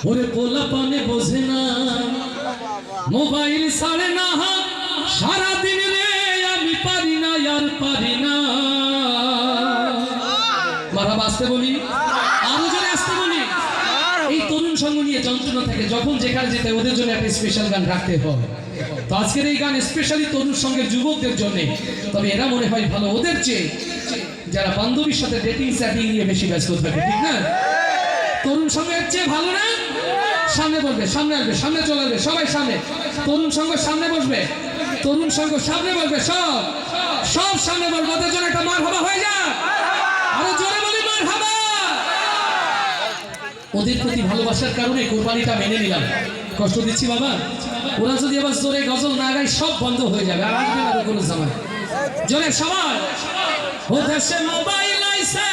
ওরে পোলা পানে বোঝে না মোবাইল ছাড়ে না সারাদিন রে আমি পারি না আর পারি না। মারা বাঁচতে বলি আরো জোরে আসতে বলি। এই তরুণ সঙ্গ নিয়ে যন্ত্রণা থাকে, যখন যেখানে যেতে ওদের জন্য একটা স্পেশাল গান রাখতে হবে। তো আজকের এই গান স্পেশালি তরুণ সঙ্গের যুবকদের জন্য। তবে এরা মনে হয় ভালো ওদের চেয়ে যারা বান্ধবীর সাথে ডেটিং চ্যাটিং নিয়ে বেশি ব্যস্ত থাকে, ঠিক না? তরুণ সঙ্গের চেয়ে ভালো না? সামনে বসবে, সামনে আসবে, সামনে চলে আসবে, সবাই সামনে। তরুণ সঙ্গ সামনে বসবে, তরুণ সঙ্গ সামনে বসবে, সব সব সামনে বসবে। ওদের জন্য একটা মারহাবা হয়ে যায়, আরো জোরে বলি মারহাবা। ওদের প্রতি ভালোবাসার কারণে কোরবানিটা মেনে নিলাম। কষ্ট দিচ্ছি বাবা, ওরা যদি আবার জোরে গজল না গায় সব বন্ধ হয়ে যাবে, আর আসবে না কোনো সময়। জোরে সবাই। ও দেশে মোবাইল আইছে